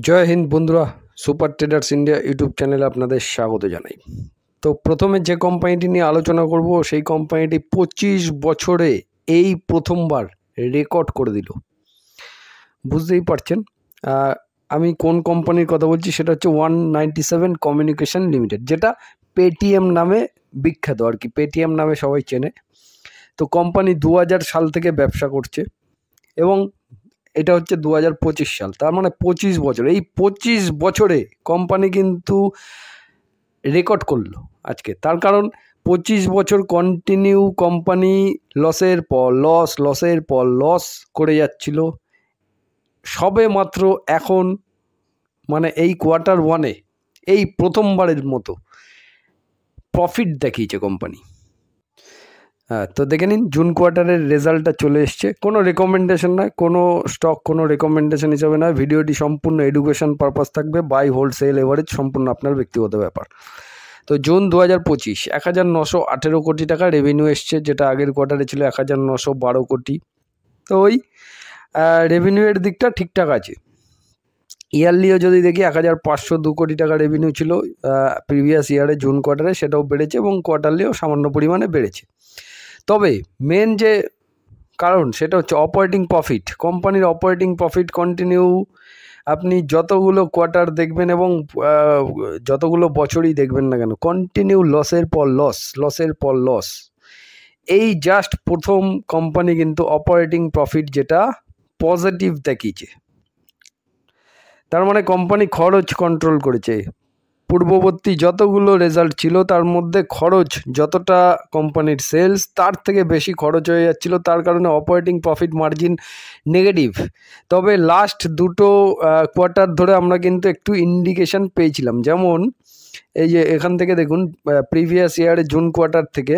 জয় হিন্দ বন্ধুরা, super traders India YouTube চ্যানেলে আপনাদের স্বাগত জানাই। তো প্রথমে যে কোম্পানিটি নিয়ে আলোচনা করব সেই কোম্পানিটি 25 বছরে এই প্রথমবার রেকর্ড করে দিল। বুঝতেই পারছেন আমি কোন কোম্পানির কথা বলছি, সেটা হচ্ছে 197 কমিউনিকেশন লিমিটেড, যেটা পেটিএম নামে বিখ্যাত আর কি, পেটিএম নামে সবাই চেনে। তো কোম্পানি 2000 সাল থেকে ব্যবসা করছে এবং এটা হচ্ছে 2025 সাল, তার মানে 25 বছর। এই 25 বছরে কোম্পানি কিন্তু রেকর্ড করলো আজকে। তার কারণ 25 বছর কন্টিনিউ কোম্পানি লসের পর লস করে যাচ্ছিল। সবে মাত্র এখন মানে এই কোয়ার্টার ওয়ানে এই প্রথমবারের মতো প্রফিট দেখিয়েছে কোম্পানি। তো দেখে নিন, জুন কোয়ার্টারের রেজাল্টটা চলে এসছে। কোনো রেকমেন্ডেশন নয়, কোনো স্টক কোনো রেকমেন্ডেশন হিসাবে নয়। ভিডিওটি সম্পূর্ণ এডুকেশন পারপাস থাকবে। বাই, হোল্ড, সেল, এভারেজ সম্পূর্ণ আপনার ব্যক্তিগত ব্যাপার। তো জুন 2025 1918 কোটি টাকা রেভিনিউ এসছে, যেটা আগের কোয়ার্টারে ছিল 1912 কোটি। তো ওই রেভিনিউয়ের দিকটা ঠিকঠাক আছে। ইয়ারলিও যদি দেখি 1502 কোটি টাকা রেভিনিউ ছিল প্রিভিয়াস ইয়ারে জুন কোয়ার্টারে, সেটাও বেড়েছে এবং কোয়ার্টারলিও সামান্য পরিমাণে বেড়েছে। তবে মেন যে কারণ সেটা হচ্ছে অপারেটিং প্রফিট। কোম্পানির অপারেটিং প্রফিট কন্টিনিউ আপনি যতগুলো কোয়ার্টার দেখবেন এবং যতগুলো বছরই দেখবেন না কেন, কন্টিনিউ লসের পর লস। এই জাস্ট প্রথম কোম্পানি কিন্তু অপারেটিং প্রফিট যেটা পজিটিভ দেখিয়েছে। তার মানে কোম্পানি খরচ কন্ট্রোল করেছে। পূর্ববর্তী যতগুলো রেজাল্ট ছিল তার মধ্যে খরচ যতটা কোম্পানির সেলস, তার থেকে বেশি খরচ হয়ে যাচ্ছিল, তার কারণে অপারেটিং প্রফিট মার্জিন নেগেটিভ। তবে লাস্ট দুটো কোয়ার্টার ধরে আমরা কিন্তু একটু ইন্ডিকেশন পেয়েছিলাম। যেমন এই যে এখান থেকে দেখুন, প্রিভিয়াস ইয়ারে জুন কোয়ার্টার থেকে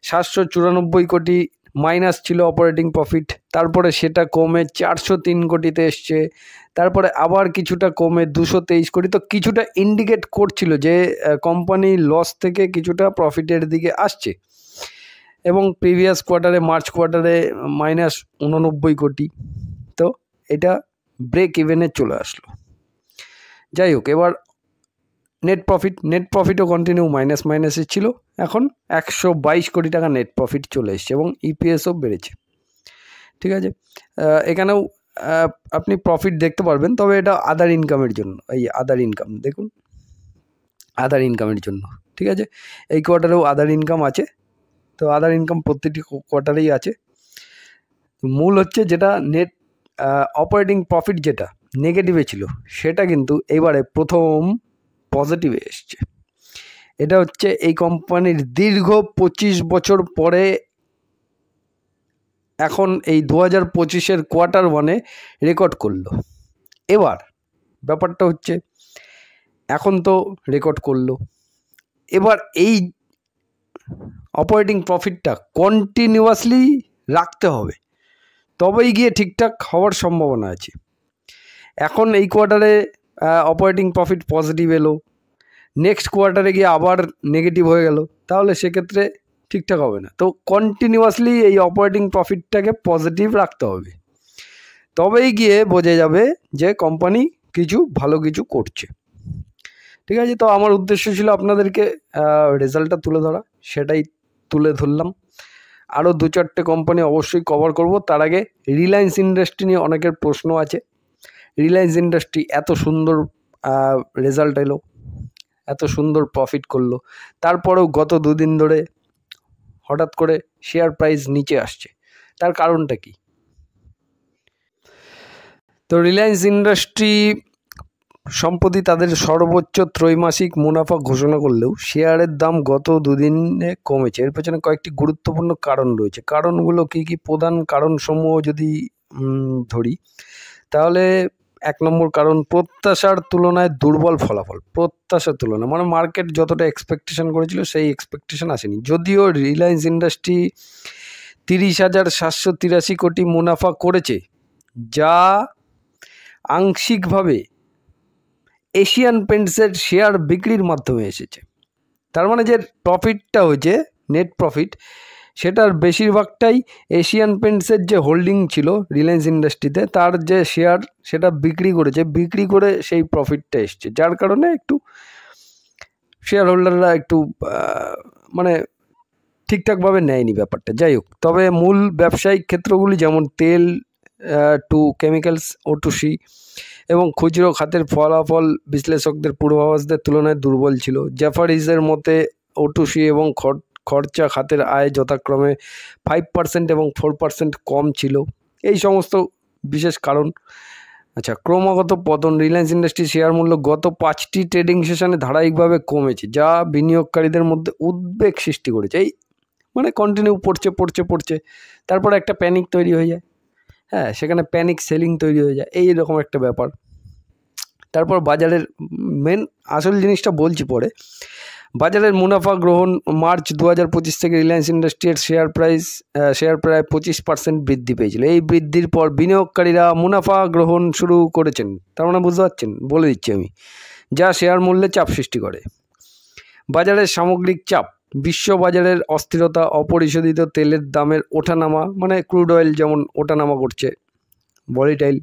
794 কোটি মাইনাস ছিল অপারেটিং প্রফিট, তারপরে সেটা কমে 403 কোটিতে এসছে, তারপরে আবার কিছুটা কমে 223 কোটি। তো কিছুটা ইন্ডিকেট করছিল যে কোম্পানি লস থেকে কিছুটা প্রফিটের দিকে আসছে। এবং প্রিভিয়াস কোয়ার্টারে মার্চ কোয়ার্টারে -89 কোটি। তো এটা ব্রেক ইভেনে চলে আসলো। যাই হোক, এবার নেট প্রফিটও কন্টিনিউ মাইনাসে ছিল, এখন 122 কোটি টাকা নেট প্রফিট চলে এসছে এবং ইপিএসও বেড়েছে। ঠিক আছে, এখানেও আপনি প্রফিট দেখতে পারবেন, তবে এটা আদার ইনকামের জন্য। এই আদার ইনকাম দেখুন, আদার ইনকামের জন্য। ঠিক আছে, এই কোয়ার্টারেও আদার ইনকাম আছে। তো আদার ইনকাম প্রত্যেকটি কোয়ার্টারেই আছে। মূল হচ্ছে যেটা নেট অপারেটিং প্রফিট যেটা নেগেটিভে ছিল, সেটা কিন্তু এবারে প্রথম পজিটিভে এসছে। এটা হচ্ছে এই কোম্পানির দীর্ঘ 25 বছর পরে এখন এই 2025-এর কোয়ার্টার ওয়ানে রেকর্ড করলো। এবার ব্যাপারটা হচ্ছে, এখন তো রেকর্ড করলো, এবার এই অপারেটিং প্রফিটটা কন্টিনিউয়াসলি রাখতে হবে, তবেই গিয়ে ঠিকঠাক হওয়ার সম্ভাবনা আছে। এখন এই কোয়ার্টারে অপারেটিং প্রফিট পজিটিভ এলো, নেক্সট কোয়ার্টারে গিয়ে আবার নেগেটিভ হয়ে গেল, তাহলে সেক্ষেত্রে ঠিকঠাক হবে না। তো কন্টিনিউয়াসলি এই অপারেটিং প্রফিটটাকে পজিটিভ রাখতে হবে, তবেই গিয়ে বোঝা যাবে যে কোম্পানি ভালো কিছু করছে। ঠিক আছে, তো আমার উদ্দেশ্য ছিল আপনাদেরকে রেজাল্টটা তুলে ধরা, সেটাই তুলে ধরলাম। আরও 2-4টে কোম্পানি অবশ্যই কভার করব। তার আগে রিলায়েন্স ইন্ডাস্ট্রি নিয়ে অনেকের প্রশ্ন আছে। রিলায়েন্স ইন্ডাস্ট্রি এত সুন্দর রেজাল্ট এলো, এত সুন্দর প্রফিট করলো, তারপরেও গত 2 দিন ধরে হঠাৎ করে শেয়ার প্রাইস নিচে আসছে। তার কারণটা কি? তো রিলায়েন্স ইন্ডাস্ট্রি সম্প্রতি তাদের সর্বোচ্চ ত্রৈমাসিক মুনাফা ঘোষণা করলেও শেয়ারের দাম গত 2 দিনে কমেছে। এর পেছনে কয়েকটি গুরুত্বপূর্ণ কারণ রয়েছে। কারণগুলো কি প্রধান কারণসমূহ যদি ধরি, তাহলে 1 নম্বর কারণ, প্রত্যাশার তুলনায় দুর্বল ফলাফল। প্রত্যাশার তুলনায় মানে মার্কেট যতটা এক্সপেকটেশন করেছিল সেই এক্সপেকটেশন আসেনি। যদিও রিলায়েন্স ইন্ডাস্ট্রি 30,783 কোটি মুনাফা করেছে, যা আংশিকভাবে এশিয়ান পেন্টসের শেয়ার বিক্রির মাধ্যমে এসেছে। তার মানে যে প্রফিটটা হয়েছে নেট প্রফিট, সেটার বেশিরভাগটাই এশিয়ান পেন্টসের যে হোল্ডিং ছিল রিলায়েন্স ইন্ডাস্ট্রিতে, তার যে শেয়ার সেটা বিক্রি করেছে, বিক্রি করে সেই প্রফিটটা এসছে, যার কারণে একটু শেয়ার হোল্ডাররা একটু মানে ঠিকঠাকভাবে নেয়নি ব্যাপারটা। যাই হোক, তবে মূল ব্যবসায়িক ক্ষেত্রগুলি যেমন তেল টু কেমিক্যালস O2C এবং খুচরো খাতের ফলাফল বিশ্লেষকদের পূর্বাভাসদের তুলনায় দুর্বল ছিল। জ্যাফারিজের মতে O2C এবং খরচা খাতের আয় যথাক্রমে 5% এবং 4% কম ছিল। এই সমস্ত বিশেষ কারণ। আচ্ছা, ক্রমাগত পতন। রিলায়েন্স ইন্ডাস্ট্রি শেয়ার মূল্য গত 5টি ট্রেডিং সেশনে ধারাবাহিকভাবে কমেছে, যা বিনিয়োগকারীদের মধ্যে উদ্বেগ সৃষ্টি করেছে। এই মানে কন্টিনিউ পড়ছে, তারপরে একটা প্যানিক তৈরি হয়ে যায়। হ্যাঁ, সেখানে প্যানিক সেলিং তৈরি হয়ে যায়, এই রকম একটা ব্যাপার। তারপর বাজারের মেন আসল জিনিসটা বলছি পরে। বাজারের মুনাফা গ্রহণ। মার্চ 2025 থেকে রিলায়েন্স ইন্ডাস্ট্রির শেয়ার প্রায় 25% বৃদ্ধি পেয়েছিল। এই বৃদ্ধির পর বিনিয়োগকারীরা মুনাফা গ্রহণ শুরু করেছেন। তার মানে বুঝতে পারছেন, বলে দিচ্ছি আমি, যা শেয়ার মূল্যে চাপ সৃষ্টি করে। বাজারের সামগ্রিক চাপ। বিশ্ব বাজারের অস্থিরতা, অপরিশোধিত তেলের দামের ওঠানামা, মানে ক্রুড অয়েল যেমন ওঠানামা করছে, ভলিটাইল,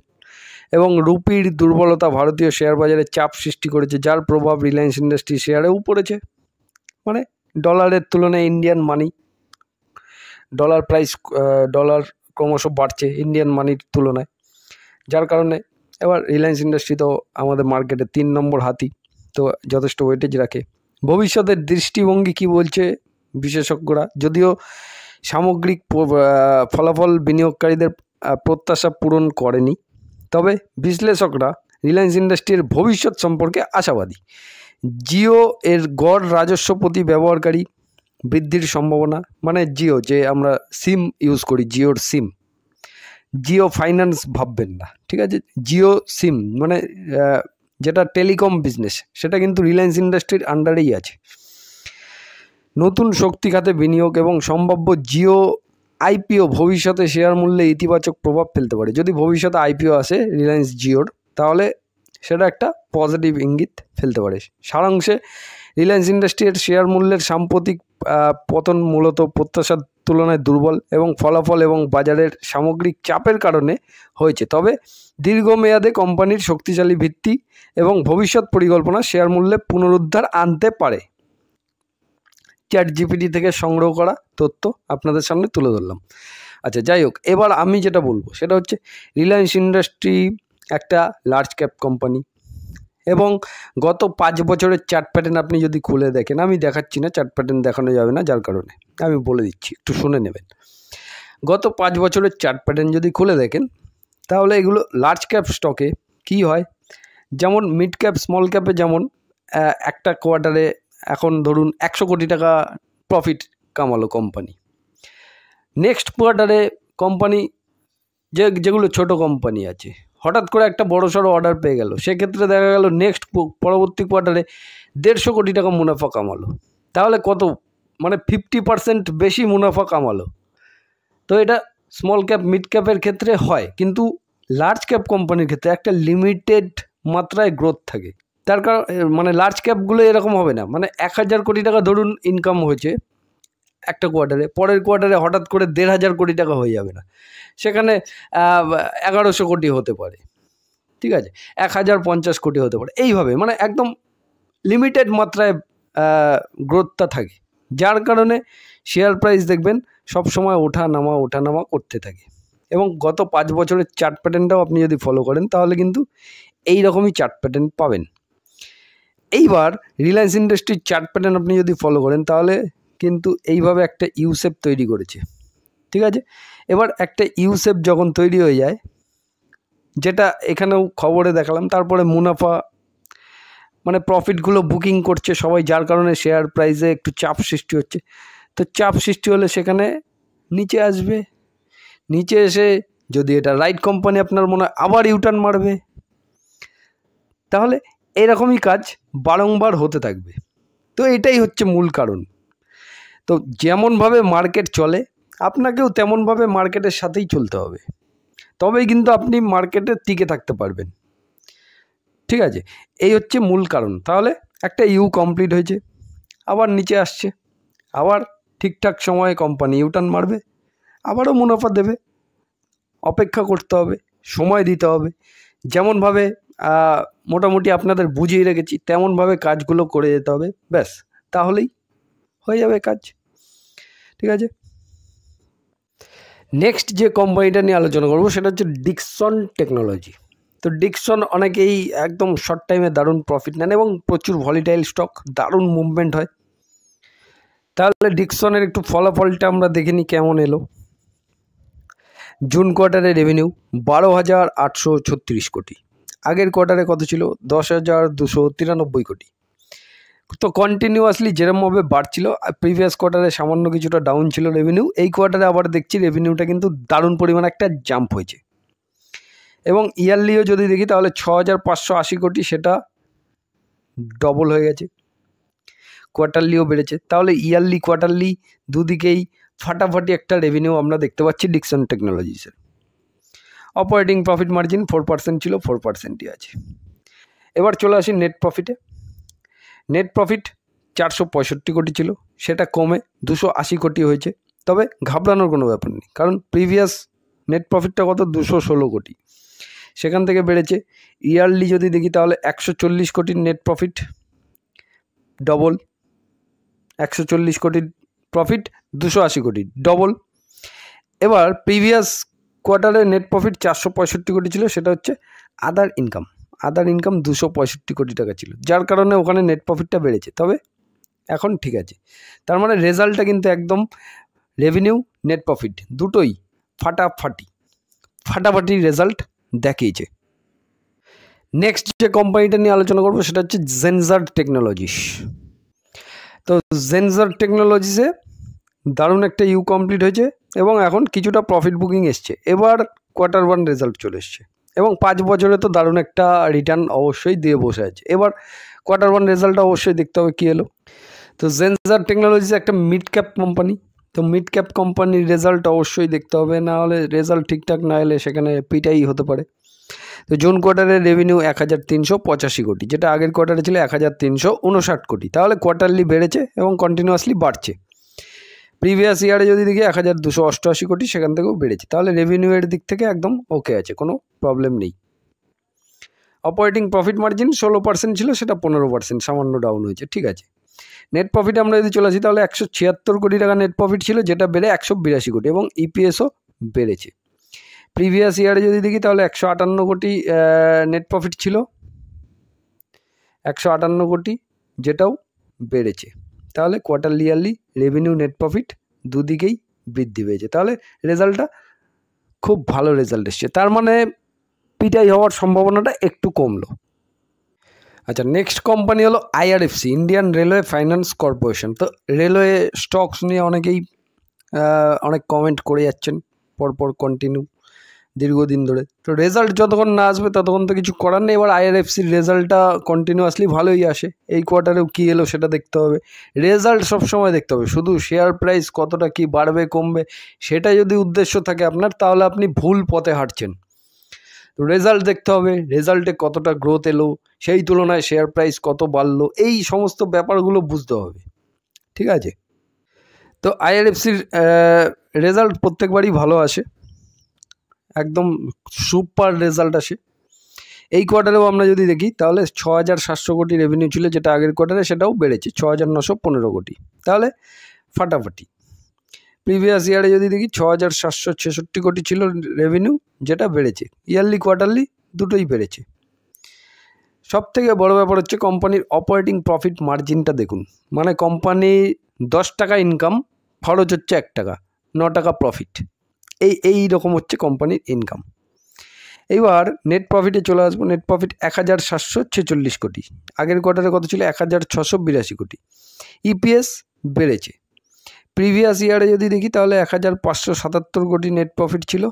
এবং রুপির দুর্বলতা ভারতীয় শেয়ার বাজারে চাপ সৃষ্টি করেছে, যার প্রভাব রিলায়েন্স ইন্ডাস্ট্রি শেয়ারেও পড়েছে। মানে ডলারের তুলনায় ইন্ডিয়ান মানি, ডলার ক্রমশ বাড়ছে ইন্ডিয়ান মানির তুলনায়, যার কারণে এবার রিলায়েন্স ইন্ডাস্ট্রি তো আমাদের মার্কেটে 3 নম্বর হাতি, তো যথেষ্ট ওয়েটেজ রাখে। ভবিষ্যতের দৃষ্টিভঙ্গি কি বলছে বিশেষজ্ঞরা? যদিও সামগ্রিক ফলাফল বিনিয়োগকারীদের প্রত্যাশা পূরণ করেনি, তবে বিশ্লেষকরা রিলায়েন্স ইন্ডাস্ট্রির ভবিষ্যৎ সম্পর্কে আশাবাদী। জিও এর গড় রাজস্ব প্রতি ব্যবহারকারী বৃদ্ধির সম্ভাবনা, মানে জিও যে আমরা সিম ইউজ করি, জিওর সিম, জিও ফাইন্যান্স ভাববেন না, ঠিক আছে? জিও সিম মানে যেটা টেলিকম বিজনেস, সেটা কিন্তু রিলায়েন্স ইন্ডাস্ট্রির আন্ডারেই আছে। নতুন শক্তি খাতে বিনিয়োগ এবং সম্ভাব্য জিও আইপিও ভবিষ্যতে শেয়ার মূল্যে ইতিবাচক প্রভাব ফেলতে পারে। যদি ভবিষ্যতে আইপিও আসে রিলায়েন্স জিওর, তাহলে সেটা একটা পজিটিভ ইঙ্গিত ফেলতে পারে। সারাংশে রিলায়েন্স ইন্ডাস্ট্রির শেয়ার মূল্যের সাম্প্রতিক পতন মূলত প্রত্যাশার তুলনায় দুর্বল এবং ফলাফল এবং বাজারের সামগ্রিক চাপের কারণে হয়েছে। তবে দীর্ঘমেয়াদে কোম্পানির শক্তিশালী ভিত্তি এবং ভবিষ্যৎ পরিকল্পনা শেয়ার মূল্যে পুনরুদ্ধার আনতে পারে। ChatGPT থেকে সংগ্রহ করা তথ্য আপনাদের সামনে তুলে ধরলাম। আচ্ছা, যাই হোক, এবার আমি যেটা বলবো সেটা হচ্ছে রিলায়েন্স ইন্ডাস্ট্রি একটা লার্জ ক্যাপ কোম্পানি এবং গত 5 বছরের চার্ট প্যাটার্ন আপনি যদি খুলে দেখেন, আমি দেখাচ্ছি না, চার্ট প্যাটার্ন দেখানো যাবে না, যার কারণে আমি বলে দিচ্ছি, একটু শুনে নেবেন। গত 5 বছরের চার্ট প্যাটার্ন যদি খুলে দেখেন, তাহলে এগুলো লার্জ ক্যাপ স্টকে কি হয়, যেমন মিড ক্যাপ স্মল ক্যাপে যেমন একটা কোয়ার্টারে এখন ধরুন 100 কোটি টাকা প্রফিট কামালো কোম্পানি। নেক্সট কোয়ার্টারে কোম্পানি যেগুলো ছোট কোম্পানি আছে, হঠাৎ করে একটা বড়সড় অর্ডার পেয়ে গেল, সেক্ষেত্রে দেখা গেল নেক্সট পরবর্তী কোয়ার্টারে 150 কোটি টাকা মুনাফা কামালো। তাহলে কত, মানে 50% বেশি মুনাফা কামালো। তো এটা স্মল ক্যাপ মিড ক্যাপের ক্ষেত্রে হয়, কিন্তু লার্জ ক্যাপ কোম্পানির ক্ষেত্রে একটা লিমিটেড মাত্রায় গ্রোথ থাকে। তার কারণ মানে লার্জ ক্যাপগুলো এরকম হবে না, মানে 1000 কোটি টাকা ধরুন ইনকাম হয়েছে একটা কোয়ার্টারে, পরের কোয়ার্টারে হঠাৎ করে 1500 কোটি টাকা হয়ে যাবে না, সেখানে 1100 কোটি হতে পারে, ঠিক আছে, 1050 কোটি হতে পারে, এইভাবে মানে একদম লিমিটেড মাত্রায় গ্রোথটা থাকে, যার কারণে শেয়ার প্রাইস দেখবেন সবসময় ওঠা নামা করতে থাকে। এবং গত 5 বছরের চার্ট প্যাটার্নটাও আপনি যদি ফলো করেন, তাহলে কিন্তু এই রকমই চার্ট প্যাটার্ন পাবেন। এইবার রিলায়েন্স ইন্ডাস্ট্রির চার্ট প্যাটার্ন আপনি যদি ফলো করেন, তাহলে কিন্তু এইভাবে একটা ইউশেপ তৈরি করেছে, ঠিক আছে? এবার একটা ইউশেপ যখন তৈরি হয়ে যায়, যেটা এখানেও খবরে দেখালাম, তারপরে মুনাফা মানে প্রফিটগুলো বুকিং করছে সবাই, যার কারণে শেয়ার প্রাইসে একটু চাপ সৃষ্টি হচ্ছে। তো চাপ সৃষ্টি হলে সেখানে নিচে আসবে, নিচে এসে যদি এটা রাইট কোম্পানি আপনার মনে হয় আবার ইউটার্ন মারবে। তাহলে এরকমই কাজ বারংবার হতে থাকবে। তো এটাই হচ্ছে মূল কারণ। তো যেমনভাবে মার্কেট চলে, আপনাকেও তেমনভাবে মার্কেটের সাথেই চলতে হবে, তবেই কিন্তু আপনি মার্কেটে টিকে থাকতে পারবেন, ঠিক আছে? এই হচ্ছে মূল কারণ। তাহলে একটা ইউ কমপ্লিট হয়েছে, আবার নিচে আসছে, আবার ঠিকঠাক সময়ে কোম্পানি ইউটার্ন মারবে, আবারও মুনাফা দেবে। অপেক্ষা করতে হবে, সময় দিতে হবে। যেমনভাবে মোটামুটি আপনাদের বুঝিয়ে রেখেছি তেমনভাবে কাজগুলো করে যেতে হবে, ব্যাস তাহলেই হয়ে যাবে কাজ। ঠিক আছে, নেক্সট যে কোম্পানিটা নিয়ে আলোচনা করবো সেটা হচ্ছে ডিকসন টেকনোলজি। তো ডিকসন অনেকেই একদম শর্ট টাইমে দারুণ প্রফিট নেন এবং প্রচুর ভলিটাইল স্টক, দারুণ মুভমেন্ট হয়। তাহলে ডিকসনের একটু ফলাফলটা আমরা দেখে নিই কেমন এলো। জুন কোয়ার্টারে রেভিনিউ 12,836 কোটি, আগের কোয়ার্টারে কত ছিল? 10,293 কোটি। তো কন্টিনিউয়াসলি যেরমভাবে বাড়ছিল, প্রিভিয়াস কোয়ার্টারে সামান্য কিছুটা ডাউন ছিল রেভিনিউ, এই কোয়ার্টারে আবার দেখছি রেভিনিউটা কিন্তু দারুণ পরিমাণে একটা জাম্প হয়েছে। এবং ইয়ারলিও যদি দেখি তাহলে 6,580 কোটি, সেটা ডবল হয়ে গেছে। কোয়ার্টারলিও বেড়েছে, তাহলে ইয়ারলি কোয়ার্টারলি দুদিকেই ফাটাফাটি একটা রেভিনিউ আমরা দেখতে পাচ্ছি ডিকসন টেকনোলজিসের। অপারেটিং প্রফিট মার্জিন 4% ছিল, 4%ই আছে। এবার চলে আসি নেট প্রফিটে। নেট প্রফিট 465 কোটি ছিল, সেটা কমে 280 কোটি হয়েছে। তবে ঘাবড়ানোর কোনো ব্যাপার নেই, কারণ প্রিভিয়াস নেট প্রফিটটা কত? 216 কোটি, সেখান থেকে বেড়েছে। ইয়ারলি যদি দেখি তাহলে 140 কোটির নেট প্রফিট, ডবল। 140 কোটির প্রফিট, 280 কোটি, ডবল। এবার প্রিভিয়াস কোয়ার্টারে নেট প্রফিট 465 কোটি ছিল, সেটা হচ্ছে আদার ইনকাম। আদার ইনকাম 265 কোটি টাকা ছিল, যার কারণে ওখানে নেট প্রফিটটা বেড়েছে। তবে এখন ঠিক আছে, তার মানে রেজাল্টটা কিন্তু একদম রেভিনিউ নেট প্রফিট দুটোই ফাটাফাটি রেজাল্ট দেখিয়েছে। নেক্সট যে কোম্পানিটা নিয়ে আলোচনা করবো সেটা হচ্ছে জেনজার টেকনোলজিস। তো জেনজার টেকনোলজিসে দারুণ একটা ইউ কমপ্লিট হয়েছে এবং এখন কিছুটা প্রফিট বুকিং এসছে। এবার Q1 রেজাল্ট চলে এসছে এবং 5 বছরে তো দারুণ একটা রিটার্ন অবশ্যই দিয়ে বসে আছে। এবার Q1 রেজাল্টটা অবশ্যই দেখতে হবে কী এলো। তো জেনজার টেকনোলজিস একটা মিড ক্যাপ কোম্পানি, তো মিড ক্যাপ কোম্পানির রেজাল্ট অবশ্যই দেখতে হবে, না হলে রেজাল্ট ঠিকঠাক না এলে সেখানে পিটাই হতে পারে। তো জুন কোয়ার্টারের রেভিনিউ 1,385 কোটি, যেটা আগের কোয়ার্টারে ছিল 1,359 কোটি। তাহলে কোয়ার্টারলি বেড়েছে এবং কন্টিনিউয়াসলি বাড়ছে। প্রিভিয়াস ইয়ারে যদি দেখি 1,288 কোটি, সেখান থেকেও বেড়েছে। তাহলে রেভিনিউয়ের দিক থেকে একদম ওকে আছে, কোনো প্রবলেম নেই। অপারেটিং প্রফিট মার্জিন 16% ছিল, সেটা 15%, সামান্য ডাউন হয়েছে, ঠিক আছে। নেট প্রফিট আমরা যদি চলে আসি তাহলে 176 কোটি টাকা নেট প্রফিট ছিল, যেটা বেড়ে 182 কোটি এবং ইপিএসও বেড়েছে। প্রিভিয়াস ইয়ারে যদি দেখি তাহলে 158 কোটি নেট প্রফিট ছিল, 158 কোটি, যেটাও বেড়েছে। তাহলে quarterly yearly revenue net profit দুদিকেই বৃদ্ধি পেয়েছে। তাহলে রেজাল্টটা খুব ভালো রেজাল্ট এসছে, তার মানে পিটাই হওয়ার সম্ভাবনাটা একটু কমলো। আচ্ছা, নেক্সট কোম্পানি হলো IRFC, Indian railway finance corporation. তো রেলওয়ে স্টকস নিয়ে অনেকেই অনেক কমেন্ট করে যাচ্ছেন পরপর কন্টিনিউ দীর্ঘদিন ধরে। তো রেজাল্ট যতক্ষণ না আসবে ততক্ষণ তো কিছু করার নেই। এবার আইআরএফসির রেজাল্টটা কন্টিনিউয়াসলি ভালোই আসে, এই কোয়ার্টারেও কী এলো সেটা দেখতে হবে। রেজাল্ট সবসময় দেখতে হবে, শুধু শেয়ার প্রাইস কতটা কি বাড়বে কমবে সেটা যদি উদ্দেশ্য থাকে আপনার, তাহলে আপনি ভুল পথে হাঁটছেন। তো রেজাল্ট দেখতে হবে, রেজাল্টে কতটা গ্রোথ এলো, সেই তুলনায় শেয়ার প্রাইস কত বাড়লো, এই সমস্ত ব্যাপারগুলো বুঝতে হবে, ঠিক আছে। তো আইআরএফসির রেজাল্ট প্রত্যেকবারই ভালো আসে, একদম সুপার রেজাল্ট আসে। এই কোয়ার্টারেও আমরা যদি দেখি তাহলে 6,700 কোটি রেভিনিউ ছিল, যেটা আগের কোয়ার্টারে, সেটাও বেড়েছে 6,915 কোটি। তাহলে ফাটাফাটি। প্রিভিয়াস ইয়ারে যদি দেখি 6,766 কোটি ছিল রেভিনিউ, যেটা বেড়েছে। ইয়ারলি কোয়ার্টারলি দুটোই বেড়েছে। সব থেকে বড় ব্যাপার হচ্ছে কোম্পানির অপারেটিং প্রফিট মার্জিনটা দেখুন, মানে কোম্পানি 10 টাকা ইনকাম, খরচ হচ্ছে 1 টাকা, 9 টাকা প্রফিট, এই রকম হচ্ছে কোম্পানির ইনকাম। এইবার নেট প্রফিটে চলে আসবো। নেট প্রফিট 1,746 কোটি, আগের কোয়ার্টারে কত ছিল? 1,682 কোটি। ইপিএস বেড়েছে। প্রিভিয়াস ইয়ারে যদি দেখি তাহলে 1,577 কোটি নেট প্রফিট ছিল,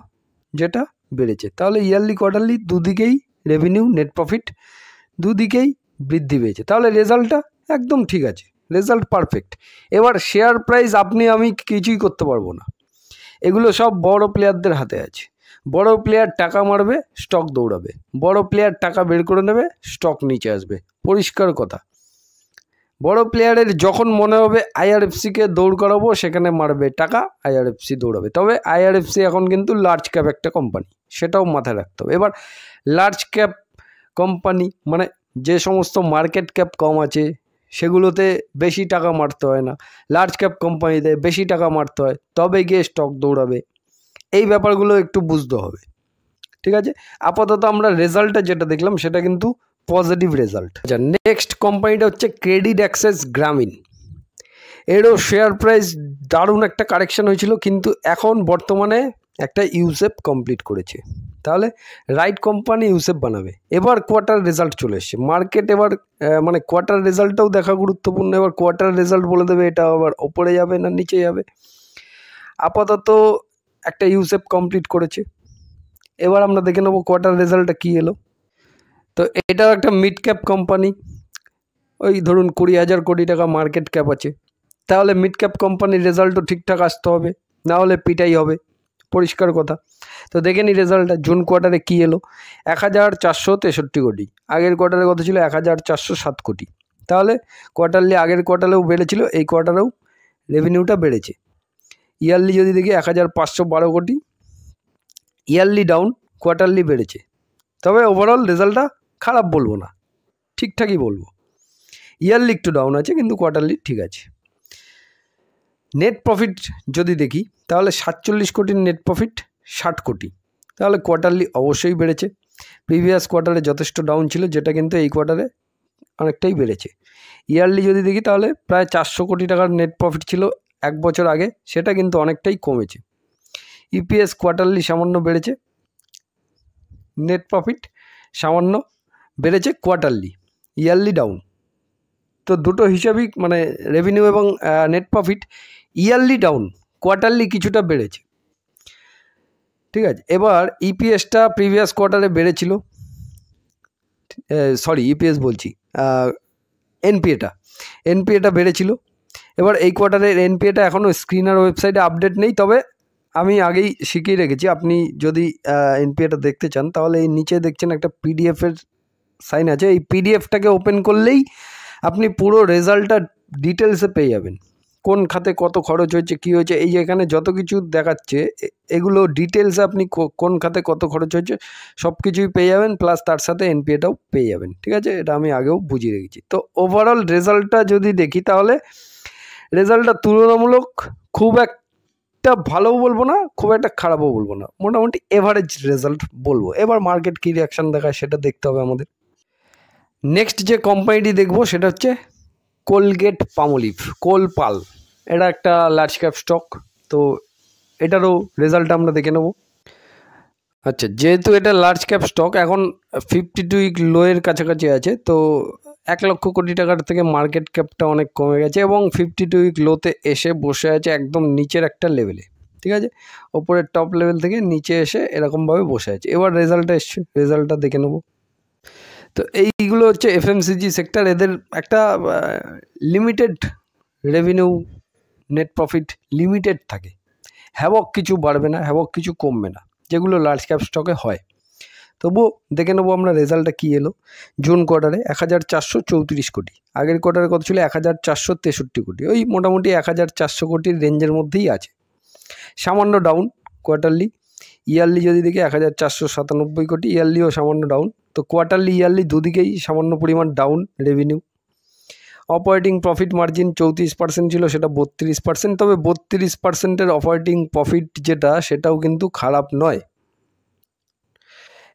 যেটা বেড়েছে। তাহলে ইয়ারলি কোয়ার্টারলি দুদিকেই রেভিনিউ নেট প্রফিট দুদিকেই বৃদ্ধি পেয়েছে। তাহলে রেজাল্টটা একদম ঠিক আছে, রেজাল্ট পারফেক্ট। এবার শেয়ার প্রাইস আপনি আমি কিছুই করতে পারবো না, এগুলো সব বড় প্লেয়ারদের হাতে আছে। বড় প্লেয়ার টাকা মারবে, স্টক দৌড়াবে, বড় প্লেয়ার টাকা বের করে নেবে, স্টক নিচে আসবে, পরিষ্কার কথা। বড় প্লেয়ারের যখন মনে হবে আইআরএফসিকে দৌড় করাবো সেখানে মারবে টাকা, আইআরএফসি দৌড়াবে। তবে আইআরএফসি এখন কিন্তু লার্জ ক্যাপ একটা কোম্পানি, সেটাও মাথায় রাখতে হবে। এবার লার্জ ক্যাপ কোম্পানি মানে যে সমস্ত মার্কেট ক্যাপ কম আছে সেগুলোতে বেশি টাকা মারতে হয় না, লার্জ ক্যাপ কোম্পানিতে বেশি টাকা মারতে হয়, তবে গিয়ে স্টক দৌড়াবে। এই ব্যাপারগুলো একটু বুঝতে হবে, ঠিক আছে। আপাতত আমরা রেজাল্টটা যেটা দেখলাম সেটা কিন্তু পজিটিভ রেজাল্ট। আচ্ছা, নেক্সট কোম্পানিটা হচ্ছে ক্রেডিট অ্যাক্সেস গ্রামীণ। এরও শেয়ার প্রাইস দারুণ একটা কারেকশন হয়েছিল, কিন্তু এখন বর্তমানে একটা ইউসেপ কমপ্লিট করেছে। তাহলে রাইট কোম্পানি ইউসেপ বানাবে। এবার কোয়ার্টার রেজাল্ট চলে এসছে মার্কেট, এবার মানে কোয়ার্টার রেজাল্টটাও দেখা গুরুত্বপূর্ণ। এবার কোয়ার্টার রেজাল্ট বলে দেবে এটা আবার ওপরে যাবে না নিচে যাবে। আপাতত একটা ইউসেপ কমপ্লিট করেছে। এবার আমরা দেখে নেবো কোয়ার্টার রেজাল্টটা কী এলো। তো এটাও একটা মিড ক্যাপ কোম্পানি, ওই ধরুন 20,000 কোটি টাকা মার্কেট ক্যাপ আছে। তাহলে মিড ক্যাপ কোম্পানির রেজাল্টও ঠিকঠাক আসতে হবে, না হলে পিটাই হবে, পরিষ্কার কথা। তো দেখে নিই রেজাল্টটা। জুন কোয়ার্টারে কী এলো, 1,463 কোটি। আগের কোয়ার্টারে কত ছিল, 1,407 কোটি। তাহলে কোয়ার্টারলি আগের কোয়ার্টারেও বেড়েছিল, এই কোয়ার্টারেও রেভিনিউটা বেড়েছে। ইয়ারলি যদি দেখি 1,512 কোটি, ইয়ারলি ডাউন, কোয়ার্টারলি বেড়েছে। তবে ওভারঅল রেজাল্টটা খারাপ বলবো না, ঠিকঠাকই বলবো। ইয়ারলি একটু ডাউন আছে, কিন্তু কোয়ার্টারলি ঠিক আছে। নেট প্রফিট যদি দেখি তাহলে 47 কোটির নেট প্রফিট 60 কোটি। তাহলে কোয়ার্টারলি অবশ্যই বেড়েছে। প্রিভিয়াস কোয়ার্টারে যথেষ্ট ডাউন ছিল, যেটা কিন্তু এই কোয়ার্টারে অনেকটাই বেড়েছে। ইয়ারলি যদি দেখি তাহলে প্রায় 400 কোটি টাকার নেট প্রফিট ছিল এক বছর আগে, সেটা কিন্তু অনেকটাই কমেছে। ইপিএস কোয়ার্টারলি সামান্য বেড়েছে, নেট প্রফিট সামান্য বেড়েছে কোয়ার্টারলি, ইয়ারলি ডাউন। তো দুটো হিসাবই মানে রেভিনিউ এবং net profit yearly down, quarterly কিছুটা বেড়েছে, ঠিক আছে। এবার ইপিএসটা প্রিভিয়াস কোয়ার্টারে বেড়েছিল, সরি ইপিএস বলছি, এনপিএটা বেড়েছিল। এবার এই কোয়ার্টারের এনপিএটা এখনও স্ক্রিনার ওয়েবসাইটে আপডেট নেই, তবে আমি আগেই শিখিয়ে রেখেছি। আপনি যদি এনপিএটা দেখতে চান তাহলে এই নিচে দেখছেন একটা পিডিএফের সাইন আছে, এই পিডিএফটাকে ওপেন করলেই আপনি পুরো রেজাল্টটা ডিটেলসে পেয়ে যাবেন। কোন খাতে কত খরচ হয়েছে, কী হয়েছে, এই এখানে যত কিছু দেখাচ্ছে এগুলো ডিটেলসে আপনি কোন খাতে কত খরচ হয়েছে সব কিছুই পেয়ে যাবেন, প্লাস তার সাথে এনপিএটাও পেয়ে যাবেন, ঠিক আছে। এটা আমি আগেও বুঝিয়ে রেখেছি। তো ওভারঅল রেজাল্টটা যদি দেখি তাহলে রেজাল্টটা তুলনামূলক খুব একটা ভালোও বলবো না, খুব একটা খারাপও বলবো না, মোটামুটি এভারেজ রেজাল্ট বলবো। এবার মার্কেট কী রিয়াকশান দেখায় সেটা দেখতে হবে আমাদের। নেক্সট যে কোম্পানিটি দেখবো সেটা হচ্ছে কোলগেট পামোলিভ, কোলপাল। এটা একটা লার্জ ক্যাপ স্টক, তো এটারও রেজাল্ট আমরা দেখে নেব। আচ্ছা, যেহেতু এটা লার্জ ক্যাপ স্টক, এখন 52 উইক লোয়ের কাছাকাছি আছে, তো 1 লক্ষ কোটি টাকার থেকে মার্কেট ক্যাপটা অনেক কমে গেছে এবং 52 উইক লোতে এসে বসে আছে একদম নিচের একটা লেভেলে, ঠিক আছে। ওপরের টপ লেভেল থেকে নিচে এসে এরকমভাবে বসে আছে। এবার রেজাল্টটা এসছে, রেজাল্টটা দেখে নেব। তো এইগুলো হচ্ছে এফএমসিজি সেক্টর, এদের একটা limited revenue, net profit limited থাকে, হ্যাবক কিছু বাড়বে না, হ্যাবক কিছু কমবে না, যেগুলো লার্জ ক্যাপ স্টকে হয়। তবুও দেখে নেবো আমরা রেজাল্টটা কী এলো। জুন কোয়ার্টারে 1,434 কোটি, আগের কোয়ার্টারে কত ছিল 1,463 কোটি, ওই মোটামুটি 1,400 কোটির রেঞ্জের মধ্যেই আছে, সামান্য ডাউন কোয়ার্টারলি। ইয়ারলি যদি দেখি 1,497 কোটি, ইয়ারলিও সামান্য ডাউন। তো কোয়ার্টারলি ইয়ারলি দুদিকেই সামান্য পরিমাণ down revenue. Operating profit margin 34% ছিল, সেটা 32%। তবে 32%-এর অপারেটিং প্রফিট যেটা, সেটাও কিন্তু খারাপ নয়।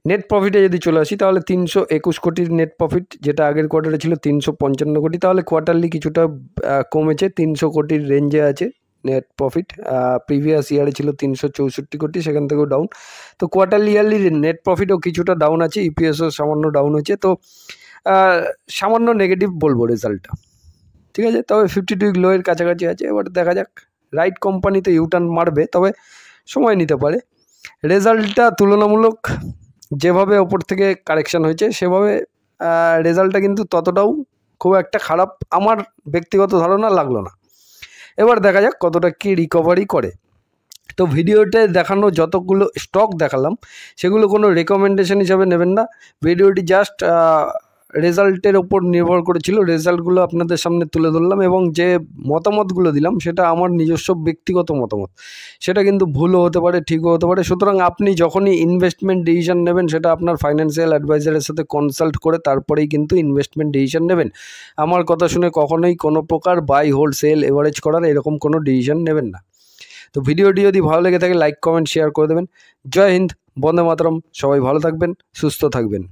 নেট প্রফিটে যদি চলে আসি তাহলে 321 কোটির নেট প্রফিট, যেটা আগের কোয়ার্টারে ছিল 355 কোটি। তাহলে কোয়ার্টারলি কিছুটা কমেছে, 300 কোটির রেঞ্জে আছে নেট প্রফিট। প্রিভিয়াস ইয়ারে ছিল 364 কোটি, সেখান থেকেও ডাউন। তো কোয়ার্টারলি ইয়ারলি নেট প্রফিটও কিছুটা ডাউন আছে, ইপিএসও সামান্য ডাউন হয়েছে। তো সামান্য নেগেটিভ বলবো রেজাল্টটা, ঠিক আছে। তবে 52 উইক লোয়ের কাছাকাছি আছে। এবার দেখা যাক, রাইট কোম্পানিতে ইউটার্ন মারবে, তবে সময় নিতে পারে। রেজাল্টটা তুলনামূলক যেভাবে ওপর থেকে কারেকশান হয়েছে সেভাবে রেজাল্টটা কিন্তু ততটাও খুব একটা খারাপ আমার ব্যক্তিগত ধারণা লাগলো না। এবার দেখা যাক কতটা কি রিকভারি করে। তো ভিডিওতে দেখানো যতগুলো স্টক দেখালাম সেগুলো কোনো রেকমেন্ডেশন হিসাবে নেবেন না, ভিডিওটি জাস্ট রেজাল্টের ওপর নির্ভর করেছিল। রেজাল্টগুলো আপনাদের সামনে তুলে ধরলাম এবং যে মতামতগুলো দিলাম সেটা আমার নিজস্ব ব্যক্তিগত মতামত, সেটা কিন্তু ভুলও হতে পারে, ঠিকও হতে পারে। সুতরাং আপনি যখনই ইনভেস্টমেন্ট ডিসিশন নেবেন সেটা আপনার ফাইন্যান্সিয়াল অ্যাডভাইজারের সাথে কনসাল্ট করে তারপরেই কিন্তু ইনভেস্টমেন্ট ডিসিশন নেবেন। আমার কথা শুনে কখনোই কোনো প্রকার বাই হোল্ড সেল এভারেজ করার এরকম কোনো ডিসিশন নেবেন না। তো ভিডিওটি যদি ভালো লেগে থাকে লাইক কমেন্ট শেয়ার করে দেবেন। জয় হিন্দ, বন্দে মাতরম। সবাই ভালো থাকবেন, সুস্থ থাকবেন।